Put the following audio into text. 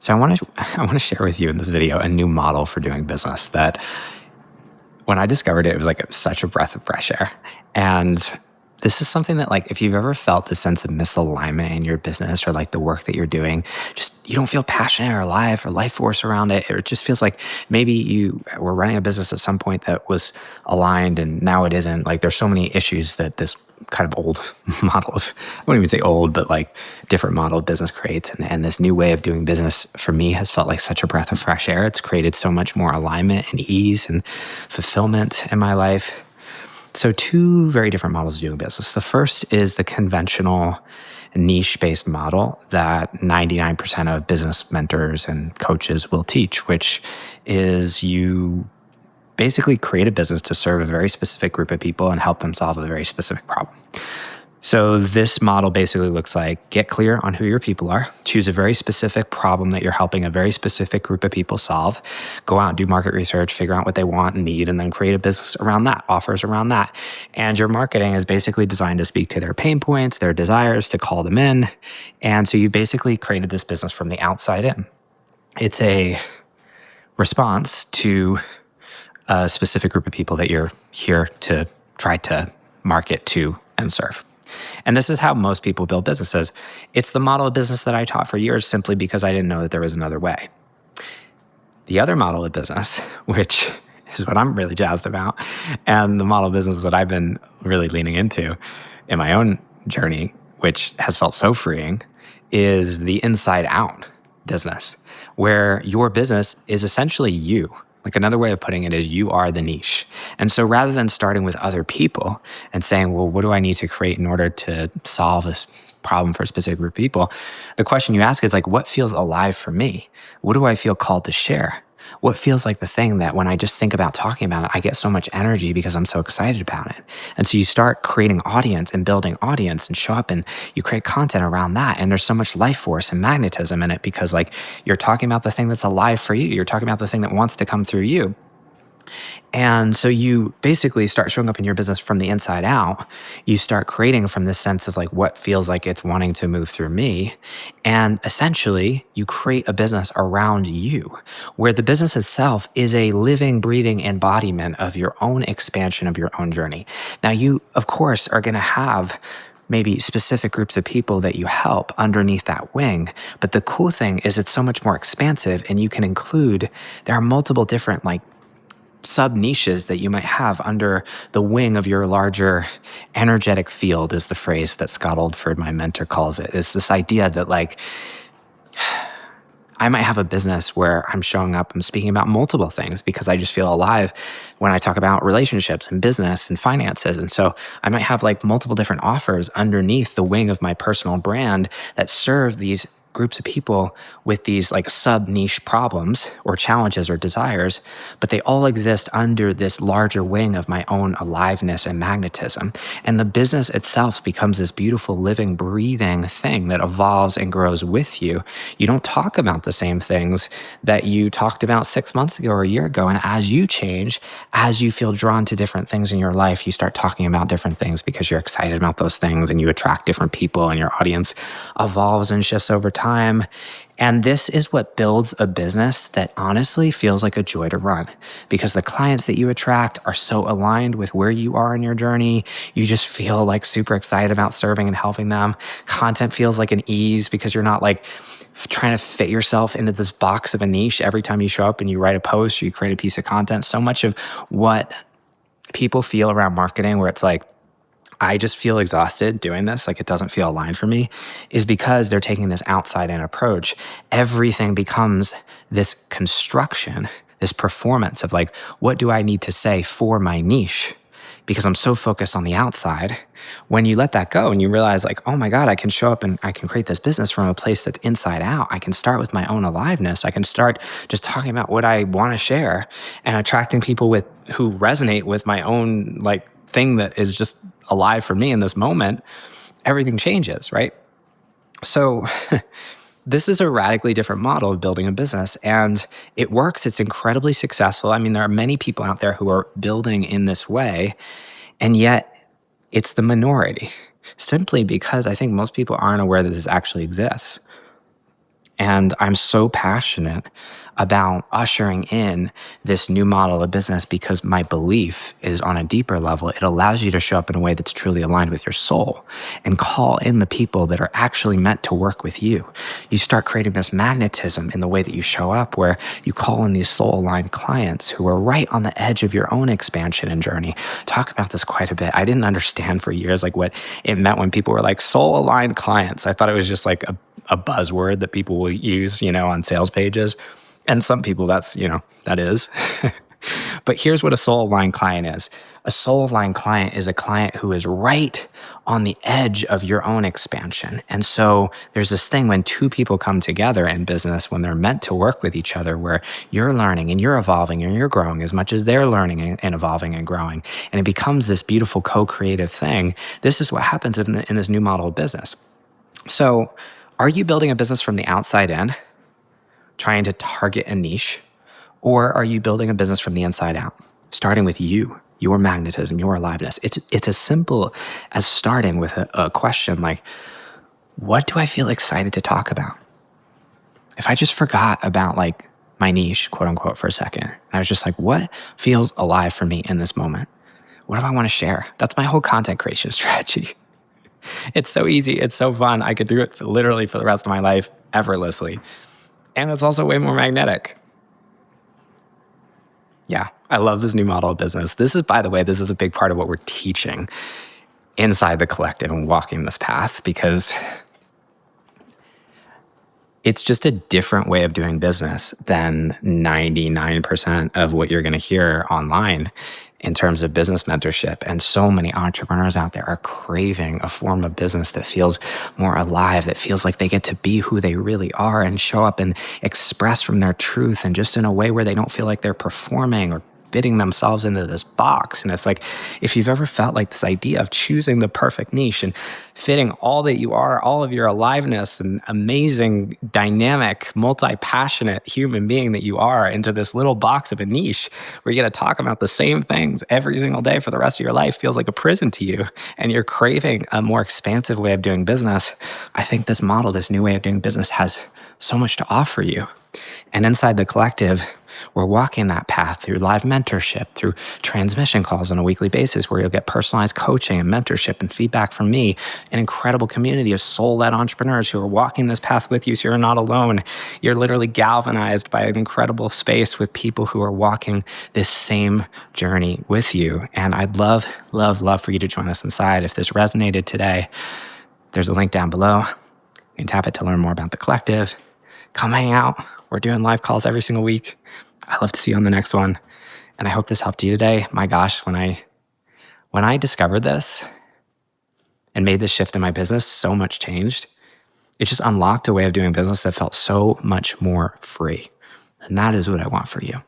So I want to share with you in this video a new model for doing business that when I discovered it, it was like such a breath of fresh air. And this is something that, like, if you've ever felt the sense of misalignment in your business or like the work that you're doing, just you don't feel passionate or alive or life force around it. Or it just feels like maybe you were running a business at some point that was aligned and now it isn't. Like, there's so many issues that this kind of old model of, I wouldn't even say old, but like different model of business creates. And this new way of doing business for me has felt like such a breath of fresh air. It's created so much more alignment and ease and fulfillment in my life. So two very different models of doing business. The first is the conventional niche-based model that 99% of business mentors and coaches will teach, which is you basically create a business to serve a very specific group of people and help them solve a very specific problem. So this model basically looks like get clear on who your people are, choose a very specific problem that you're helping a very specific group of people solve, go out and do market research, figure out what they want and need, and then create a business around that, offers around that. And your marketing is basically designed to speak to their pain points, their desires, to call them in. And so you basically created this business from the outside in. It's a response to a specific group of people that you're here to try to market to and serve. And this is how most people build businesses. It's the model of business that I taught for years simply because I didn't know that there was another way. The other model of business, which is what I'm really jazzed about, and the model of business that I've been really leaning into in my own journey, which has felt so freeing, is the inside out business, where your business is essentially you. Like, another way of putting it is you are the niche. And so rather than starting with other people and saying, well, what do I need to create in order to solve this problem for a specific group of people? The question you ask is like, what feels alive for me? What do I feel called to share? What feels like the thing that when I just think about talking about it, I get so much energy because I'm so excited about it. And so you start creating audience and building audience and show up and you create content around that. And there's so much life force and magnetism in it because, like, you're talking about the thing that's alive for you. You're talking about the thing that wants to come through you. And so you basically start showing up in your business from the inside out. You start creating from this sense of like what feels like it's wanting to move through me. And essentially you create a business around you, where the business itself is a living, breathing embodiment of your own expansion of your own journey. Now, you, of course, are going to have maybe specific groups of people that you help underneath that wing. But the cool thing is it's so much more expansive, and you can include, there are multiple different like sub niches that you might have under the wing of your larger energetic field, is the phrase that Scott Oldford, my mentor, calls it. It's this idea that, like, I might have a business where I'm showing up, I'm speaking about multiple things because I just feel alive when I talk about relationships and business and finances. And so I might have like multiple different offers underneath the wing of my personal brand that serve these groups of people with these like sub niche problems or challenges or desires, but they all exist under this larger wing of my own aliveness and magnetism. And the business itself becomes this beautiful, living, breathing thing that evolves and grows with you. You don't talk about the same things that you talked about 6 months ago or a year ago. And as you change, as you feel drawn to different things in your life, you start talking about different things because you're excited about those things and you attract different people, and your audience evolves and shifts over time. And this is what builds a business that honestly feels like a joy to run, because the clients that you attract are so aligned with where you are in your journey. You just feel like super excited about serving and helping them. Content feels like an ease because you're not like trying to fit yourself into this box of a niche every time you show up and you write a post or you create a piece of content. So much of what people feel around marketing, where it's like, I just feel exhausted doing this, like it doesn't feel aligned for me, is because they're taking this outside-in approach. Everything becomes this construction, this performance of like, what do I need to say for my niche? Because I'm so focused on the outside. When you let that go and you realize like, oh my God, I can show up and I can create this business from a place that's inside out. I can start with my own aliveness. I can start just talking about what I want to share and attracting people who resonate with my own like thing that is just alive for me in this moment. Everything changes, right? So this is a radically different model of building a business, and it works. It's incredibly successful. I mean, there are many people out there who are building in this way, and yet it's the minority, simply because I think most people aren't aware that this actually exists. And I'm so passionate about ushering in this new model of business because my belief is on a deeper level. It allows you to show up in a way that's truly aligned with your soul and call in the people that are actually meant to work with you. You start creating this magnetism in the way that you show up, where you call in these soul aligned clients who are right on the edge of your own expansion and journey. Talk about this quite a bit. I didn't understand for years like what it meant when people were like soul aligned clients. I thought it was just like a buzzword that people will use, on sales pages. And some people that is. But here's what a soul aligned client is. A soul aligned client is a client who is right on the edge of your own expansion. And so there's this thing when two people come together in business, when they're meant to work with each other, where you're learning and you're evolving and you're growing as much as they're learning and evolving and growing. And it becomes this beautiful co-creative thing. This is what happens in this new model of business. So are you building a business from the outside in, trying to target a niche? Or are you building a business from the inside out, starting with you, your magnetism, your aliveness? It's as simple as starting with a question like, what do I feel excited to talk about? If I just forgot about like my niche, quote unquote, for a second, and I was just like, what feels alive for me in this moment? What do I want to share? That's my whole content creation strategy. It's so easy. It's so fun. I could do it literally for the rest of my life effortlessly. And it's also way more magnetic. Yeah, I love this new model of business. This is, by the way, this is a big part of what we're teaching inside the collective and walking this path, because it's just a different way of doing business than 99% of what you're going to hear online in terms of business mentorship. And so many entrepreneurs out there are craving a form of business that feels more alive, that feels like they get to be who they really are and show up and express from their truth, and just in a way where they don't feel like they're performing or fitting themselves into this box. And it's like, if you've ever felt like this idea of choosing the perfect niche and fitting all that you are, all of your aliveness and amazing, dynamic, multi-passionate human being that you are, into this little box of a niche where you get to talk about the same things every single day for the rest of your life, feels like a prison to you, and you're craving a more expansive way of doing business, I think this model, this new way of doing business, has so much to offer you. And inside the collective, we're walking that path through live mentorship, through transmission calls on a weekly basis, where you'll get personalized coaching and mentorship and feedback from me, an incredible community of soul-led entrepreneurs who are walking this path with you, so you're not alone. You're literally galvanized by an incredible space with people who are walking this same journey with you. And I'd love, love, love for you to join us inside. If this resonated today, there's a link down below. You can tap it to learn more about the collective. Come hang out. We're doing live calls every single week. I love to see you on the next one. And I hope this helped you today. My gosh, when I discovered this and made this shift in my business, so much changed. It just unlocked a way of doing business that felt so much more free. And that is what I want for you.